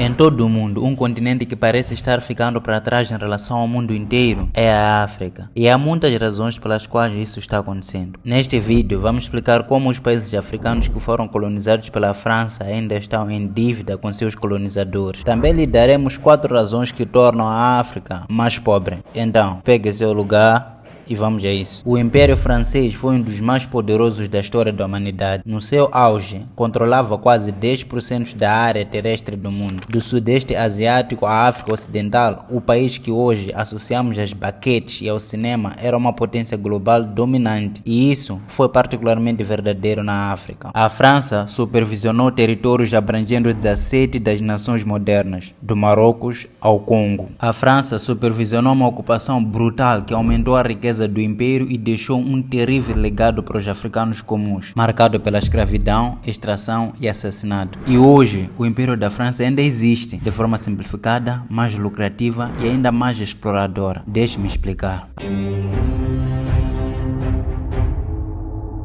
Em todo o mundo, um continente que parece estar ficando para trás em relação ao mundo inteiro é a África. E há muitas razões pelas quais isso está acontecendo. Neste vídeo, vamos explicar como os países africanos que foram colonizados pela França ainda estão em dívida com seus colonizadores. Também lhe daremos 4 razões que tornam a África mais pobre. Então, pegue seu lugar e vamos a isso. O Império Francês foi um dos mais poderosos da história da humanidade. No seu auge, controlava quase 10% da área terrestre do mundo. Do Sudeste Asiático à África Ocidental, o país que hoje associamos às baquetes e ao cinema era uma potência global dominante. E isso foi particularmente verdadeiro na África. A França supervisionou territórios abrangendo 17 das nações modernas, do Marrocos ao Congo. A França supervisionou uma ocupação brutal que aumentou a riqueza do império e deixou um terrível legado para os africanos comuns, marcado pela escravidão, extração e assassinato. E hoje, o Império da França ainda existe, de forma simplificada, mais lucrativa e ainda mais exploradora. Deixe-me explicar.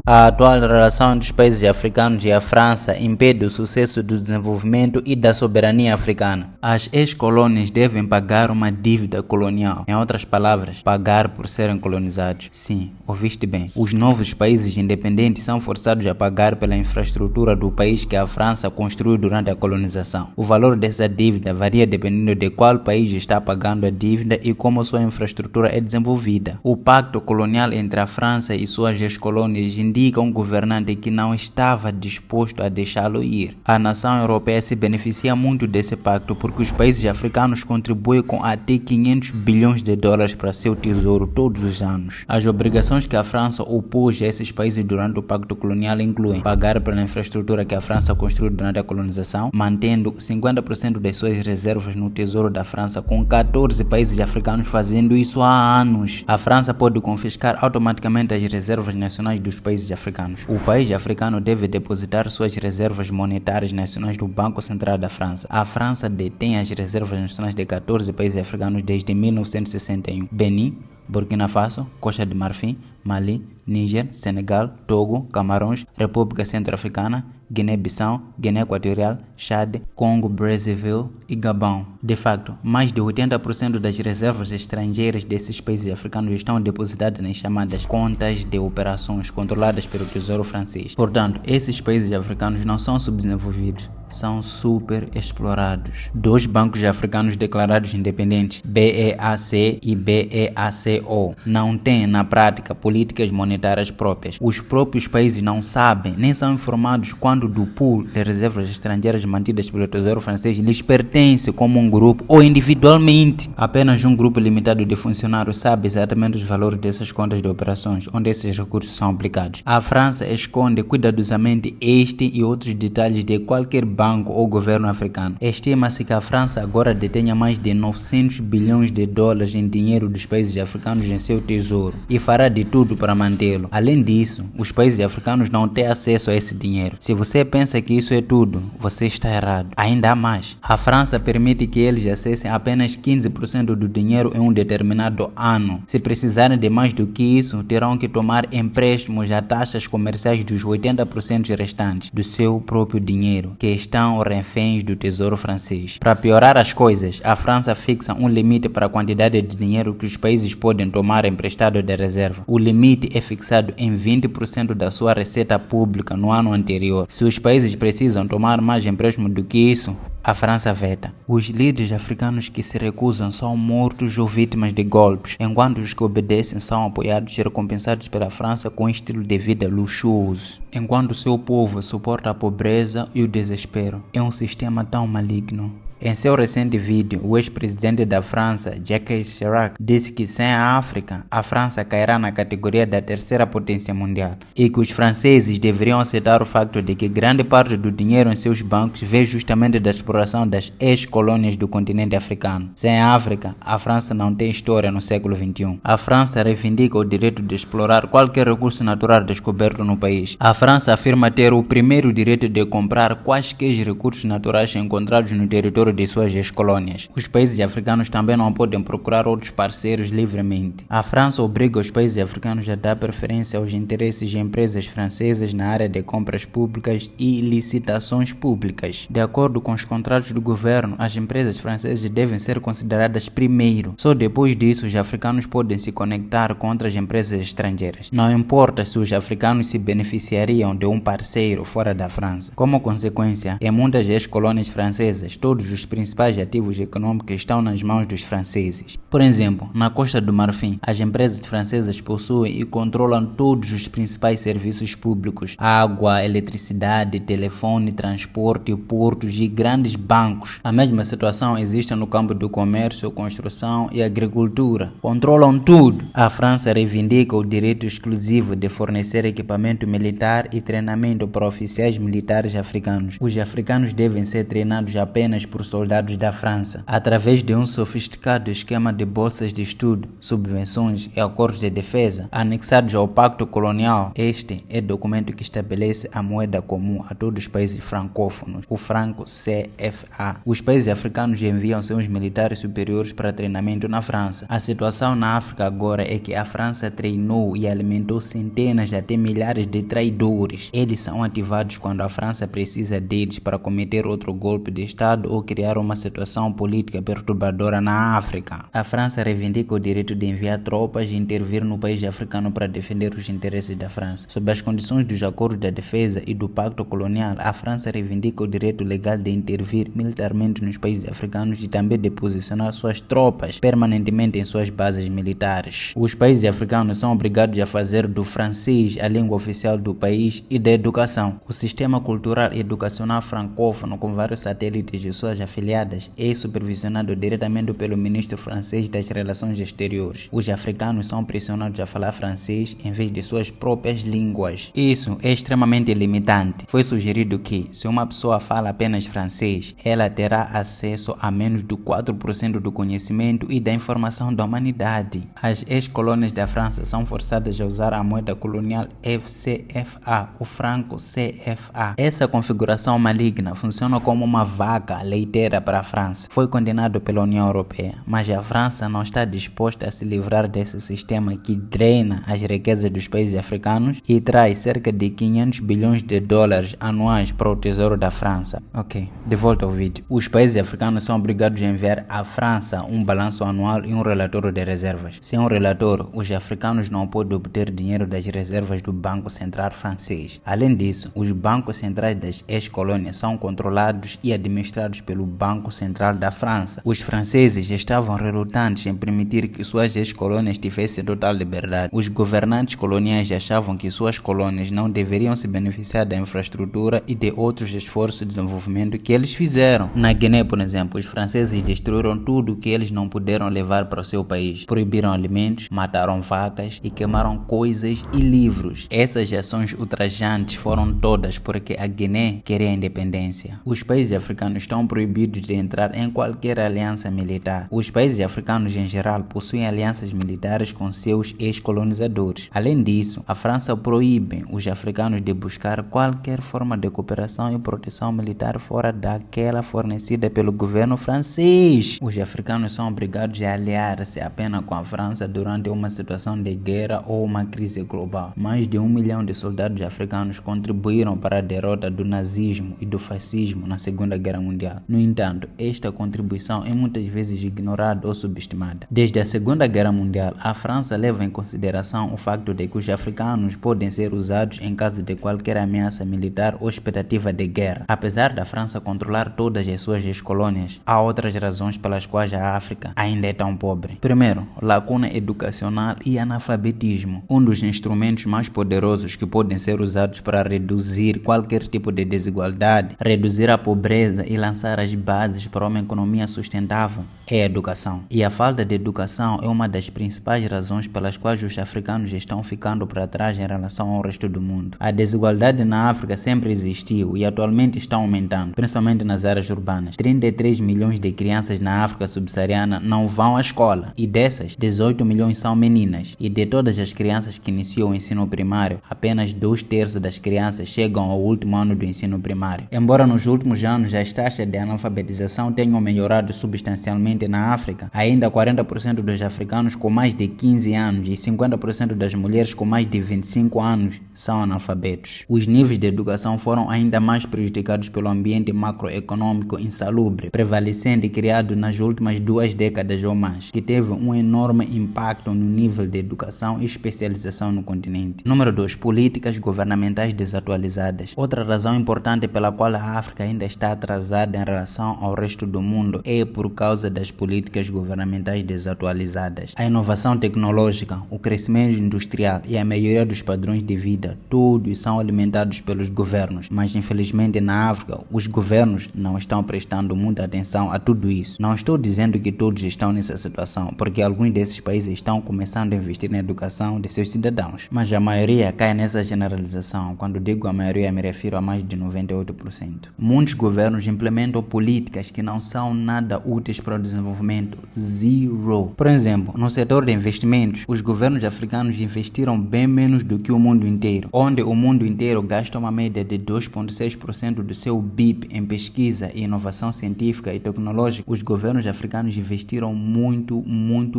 A atual relação entre os países africanos e a França impede o sucesso do desenvolvimento e da soberania africana. As ex-colônias devem pagar uma dívida colonial. Em outras palavras, pagar por serem colonizados. Sim, ouviste bem. Os novos países independentes são forçados a pagar pela infraestrutura do país que a França construiu durante a colonização. O valor dessa dívida varia dependendo de qual país está pagando a dívida e como sua infraestrutura é desenvolvida. O pacto colonial entre a França e suas ex-colônias indica um governante que não estava disposto a deixá-lo ir. A nação europeia se beneficia muito desse pacto porque os países africanos contribuem com até 500 bilhões de dólares para seu tesouro todos os anos. As obrigações que a França opôs a esses países durante o pacto colonial incluem pagar pela infraestrutura que a França construiu durante a colonização, mantendo 50% das suas reservas no tesouro da França, com 14 países africanos fazendo isso há anos. A França pode confiscar automaticamente as reservas nacionais dos países africanos. O país africano deve depositar suas reservas monetárias nacionais do Banco Central da França. A França detém as reservas nacionais de 14 países africanos desde 1961. Benin, Burkina Faso, Costa de Marfim, Mali, Níger, Senegal, Togo, Camarões, República Centro-Africana, Guiné-Bissau, Guiné Equatorial, Chad, Congo, Brazzaville e Gabão. De facto, mais de 80% das reservas estrangeiras desses países africanos estão depositadas nas chamadas contas de operações controladas pelo Tesouro francês. Portanto, esses países africanos não são subdesenvolvidos, são super explorados. 2 bancos africanos declarados independentes, BEAC e BEACO, não têm na prática políticas monetárias próprias. Os próprios países não sabem, nem são informados quando do pool de reservas estrangeiras mantidas pelo Tesouro francês lhes pertence como um grupo ou individualmente. Apenas um grupo limitado de funcionários sabe exatamente os valores dessas contas de operações, onde esses recursos são aplicados. A França esconde cuidadosamente este e outros detalhes de qualquer banco ou governo africano. Estima-se que a França agora detenha mais de 900 bilhões de dólares em dinheiro dos países africanos em seu tesouro e fará de tudo para mantê-lo. Além disso, os países africanos não têm acesso a esse dinheiro. Se você pensa que isso é tudo, você está errado. Ainda há mais. A França permite que eles acessem apenas 15% do dinheiro em um determinado ano. Se precisarem de mais do que isso, terão que tomar empréstimos a taxas comerciais dos 80% restantes do seu próprio dinheiro, que estão reféns do Tesouro francês. Para piorar as coisas, a França fixa um limite para a quantidade de dinheiro que os países podem tomar emprestado de reserva. O limite é fixado em 20% da sua receita pública no ano anterior. Se os países precisam tomar mais empréstimo do que isso, a França veta. Os líderes africanos que se recusam são mortos ou vítimas de golpes, enquanto os que obedecem são apoiados e recompensados pela França com um estilo de vida luxuoso. Enquanto seu povo suporta a pobreza e o desespero. É um sistema tão maligno. Em seu recente vídeo, o ex-presidente da França, Jacques Chirac, disse que sem a África, a França cairá na categoria da terceira potência mundial e que os franceses deveriam aceitar o facto de que grande parte do dinheiro em seus bancos veio justamente da exploração das ex-colônias do continente africano. Sem a África, a França não tem história no século XXI. A França reivindica o direito de explorar qualquer recurso natural descoberto no país. A França afirma ter o primeiro direito de comprar quaisquer recursos naturais encontrados no território território de suas ex-colônias. Os países africanos também não podem procurar outros parceiros livremente. A França obriga os países africanos a dar preferência aos interesses de empresas francesas na área de compras públicas e licitações públicas. De acordo com os contratos do governo, as empresas francesas devem ser consideradas primeiro. Só depois disso, os africanos podem se conectar com outras empresas estrangeiras. Não importa se os africanos se beneficiariam de um parceiro fora da França. Como consequência, em muitas ex-colônias francesas, todos os principais ativos econômicos estão nas mãos dos franceses. Por exemplo, na Costa do Marfim, as empresas francesas possuem e controlam todos os principais serviços públicos: água, eletricidade, telefone, transporte, portos e grandes bancos. A mesma situação existe no campo do comércio, construção e agricultura. Controlam tudo. A França reivindica o direito exclusivo de fornecer equipamento militar e treinamento para oficiais militares africanos. Os africanos devem ser treinados apenas por soldados da França, através de um sofisticado esquema de bolsas de estudo, subvenções e acordos de defesa anexados ao Pacto Colonial. Este é o documento que estabelece a moeda comum a todos os países francófonos, o franco CFA. Os países africanos enviam seus militares superiores para treinamento na França. A situação na África agora é que a França treinou e alimentou centenas até milhares de traidores. Eles são ativados quando a França precisa deles para cometer outro golpe de Estado ou criar uma situação política perturbadora na África. A França reivindica o direito de enviar tropas e intervir no país africano para defender os interesses da França. Sob as condições dos acordos da defesa e do Pacto Colonial, a França reivindica o direito legal de intervir militarmente nos países africanos e também de posicionar suas tropas permanentemente em suas bases militares. Os países africanos são obrigados a fazer do francês a língua oficial do país e da educação. O sistema cultural e educacional francófono, com vários satélites de suas afiliadas, é supervisionado diretamente pelo ministro francês das Relações Exteriores. Os africanos são pressionados a falar francês em vez de suas próprias línguas. Isso é extremamente limitante. Foi sugerido que, se uma pessoa fala apenas francês, ela terá acesso a menos de 4% do conhecimento e da informação da humanidade. As ex-colônias da França são forçadas a usar a moeda colonial FCFA, o franco CFA. Essa configuração maligna funciona como uma vaca leiteira para a França. Foi condenado pela União Europeia, mas a França não está disposta a se livrar desse sistema que drena as riquezas dos países africanos e traz cerca de 500 bilhões de dólares anuais para o tesouro da França. Ok, de volta ao vídeo. Os países africanos são obrigados a enviar à França um balanço anual e um relatório de reservas. Sem um relatório, os africanos não podem obter dinheiro das reservas do Banco Central francês. Além disso, os bancos centrais das ex-colônias são controlados e administrados pelo Banco Central da França. Os franceses estavam relutantes em permitir que suas ex-colônias tivessem total liberdade. Os governantes coloniais achavam que suas colônias não deveriam se beneficiar da infraestrutura e de outros esforços de desenvolvimento que eles fizeram. Na Guiné, por exemplo, os franceses destruíram tudo que eles não puderam levar para o seu país. Proibiram alimentos, mataram vacas e queimaram coisas e livros. Essas ações ultrajantes foram todas porque a Guiné queria a independência. Os países africanos estão proibidos de entrar em qualquer aliança militar. Os países africanos em geral possuem alianças militares com seus ex-colonizadores. Além disso, a França proíbe os africanos de buscar qualquer forma de cooperação e proteção militar fora daquela fornecida pelo governo francês. Os africanos são obrigados a aliar-se apenas com a França durante uma situação de guerra ou uma crise global. Mais de 1 milhão de soldados africanos contribuíram para a derrota do nazismo e do fascismo na Segunda Guerra Mundial. No entanto, esta contribuição é muitas vezes ignorada ou subestimada. Desde a Segunda Guerra Mundial, a França leva em consideração o facto de que os africanos podem ser usados em caso de qualquer ameaça militar ou expectativa de guerra. Apesar da França controlar todas as suas ex-colônias, há outras razões pelas quais a África ainda é tão pobre. Primeiro, lacuna educacional e analfabetismo. Um dos instrumentos mais poderosos que podem ser usados para reduzir qualquer tipo de desigualdade, reduzir a pobreza e lançar as bases para uma economia sustentável é a educação. E a falta de educação é uma das principais razões pelas quais os africanos estão ficando para trás em relação ao resto do mundo. A desigualdade na África sempre existiu e atualmente está aumentando, principalmente nas áreas urbanas. 33 milhões de crianças na África subsaariana não vão à escola e dessas, 18 milhões são meninas. E de todas as crianças que iniciam o ensino primário, apenas 2/3 das crianças chegam ao último ano do ensino primário. Embora nos últimos anos as taxas de analfabetismo alfabetização tenham melhorado substancialmente na África, ainda 40% dos africanos com mais de 15 anos e 50% das mulheres com mais de 25 anos são analfabetos. Os níveis de educação foram ainda mais prejudicados pelo ambiente macroeconômico insalubre, prevalecente e criado nas últimas 2 décadas ou mais, que teve um enorme impacto no nível de educação e especialização no continente. Número 2. Políticas governamentais desatualizadas. Outra razão importante pela qual a África ainda está atrasada em relação ao resto do mundo é por causa das políticas governamentais desatualizadas. A inovação tecnológica, o crescimento industrial e a melhoria dos padrões de vida, todos são alimentados pelos governos, mas infelizmente na África os governos não estão prestando muita atenção a tudo isso. Não estou dizendo que todos estão nessa situação, porque alguns desses países estão começando a investir na educação de seus cidadãos, mas a maioria cai nessa generalização. Quando digo a maioria, me refiro a mais de 98%. Muitos governos implementam políticas que não são nada úteis para o desenvolvimento. Zero. Por exemplo, no setor de investimentos, os governos africanos investiram bem menos do que o mundo inteiro, onde o mundo inteiro gasta uma média de 2,6% do seu PIB em pesquisa e inovação científica e tecnológica. Os governos africanos investiram muito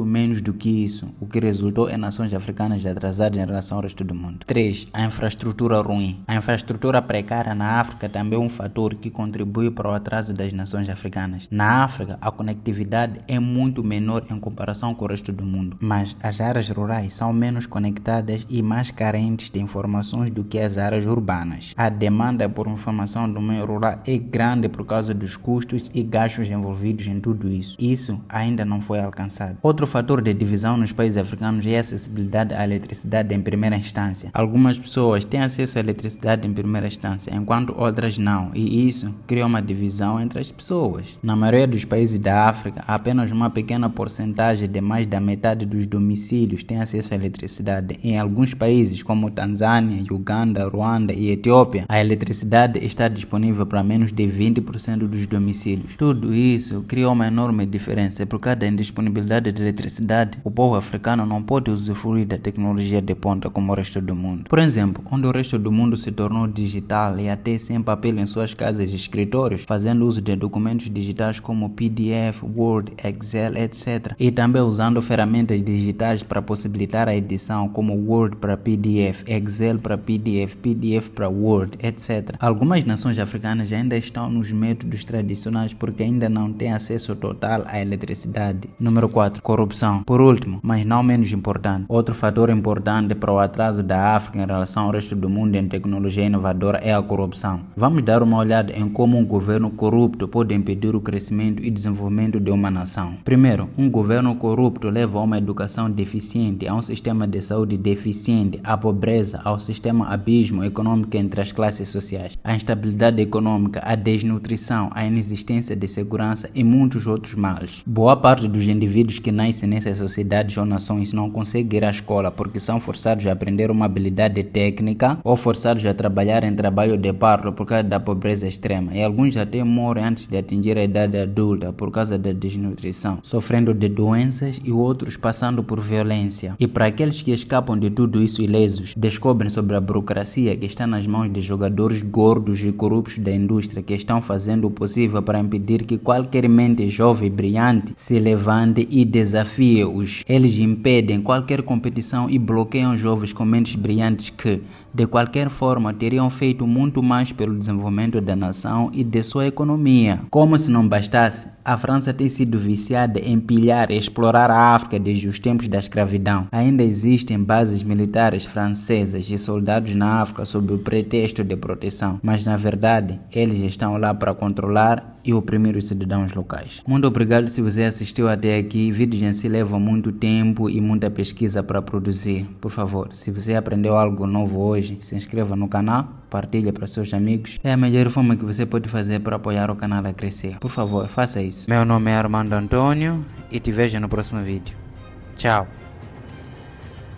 menos do que isso, o que resultou em nações africanas atrasadas em relação ao resto do mundo. 3. A infraestrutura ruim. A infraestrutura precária na África também é um fator que contribui para o atraso das nações africanas. Na África, a conectividade é muito menor em comparação com o resto do mundo, mas as áreas rurais são menos conectadas e mais carentes de informações do que as áreas urbanas. A demanda por informação do meio rural é grande por causa dos custos e gastos envolvidos em tudo isso. Isso ainda não foi alcançado. Outro fator de divisão nos países africanos é a acessibilidade à eletricidade em primeira instância. Algumas pessoas têm acesso à eletricidade em primeira instância, enquanto outras não, e isso cria uma divisão entre as pessoas. Na maioria dos países da África, apenas uma pequena porcentagem de mais da metade dos domicílios tem acesso à eletricidade. Em alguns países, como Tanzânia, Uganda, Ruanda e Etiópia, a eletricidade está disponível para menos de 20% dos domicílios. Tudo isso cria uma enorme diferença. Por causa da indisponibilidade de eletricidade, o povo africano não pode usufruir da tecnologia de ponta como o resto do mundo. Por exemplo, onde o resto do mundo se tornou digital e até sem papel em suas casas e escritórios, fazendo uso de documentos digitais como PDF, Word, Excel, etc. E também usando ferramentas digitais para possibilitar a edição como Word para PDF, Excel para PDF, PDF para Word, etc. Algumas nações africanas ainda estão nos métodos tradicionais porque ainda não têm acesso total à eletricidade. Número 4. Corrupção. Por último, mas não menos importante, outro fator importante para o atraso da África em relação ao resto do mundo em tecnologia inovadora é a corrupção. Vamos dar uma olhada em como um governo corrupto pode impedir o crescimento e desenvolvimento de uma nação. Primeiro, um governo corrupto leva a uma educação deficiente, a um sistema de saúde deficiente, à pobreza, ao sistema abismo econômico entre as classes sociais, à instabilidade econômica, à desnutrição, à inexistência de segurança e muitos outros males. Boa parte dos indivíduos que nascem nessas sociedades ou nações não conseguem ir à escola porque são forçados a aprender uma habilidade técnica ou forçados a trabalhar em trabalho de parto por causa da pobreza extrema, e alguns até morrem antes de atingir a idade adulta por causa da desnutrição, sofrendo de doenças e outros passando por violência. E para aqueles que escapam de tudo isso ilesos, descobrem sobre a burocracia que está nas mãos de jogadores gordos e corruptos da indústria que estão fazendo o possível para impedir que qualquer mente jovem e brilhante se levante e desafie-os. Eles impedem qualquer competição e bloqueiam jovens com mentes brilhantes que, de qualquer forma, teriam feito muito mais pelo desenvolvimento da nação e de sua economia. Como se não bastasse, a França tem sido viciada em pilhar e explorar a África desde os tempos da escravidão. Ainda existem bases militares francesas e soldados na África sob o pretexto de proteção, mas na verdade eles estão lá para controlar e oprimir os cidadãos locais. Muito obrigado se você assistiu até aqui. Vídeos em si levam muito tempo e muita pesquisa para produzir. Por favor, se você aprendeu algo novo hoje, se inscreva no canal, partilhe para seus amigos. É a melhor forma que você pode fazer para apoiar o canal a crescer. Por favor, faça isso. Meu nome é Armando Antônio e te vejo no próximo vídeo. Tchau!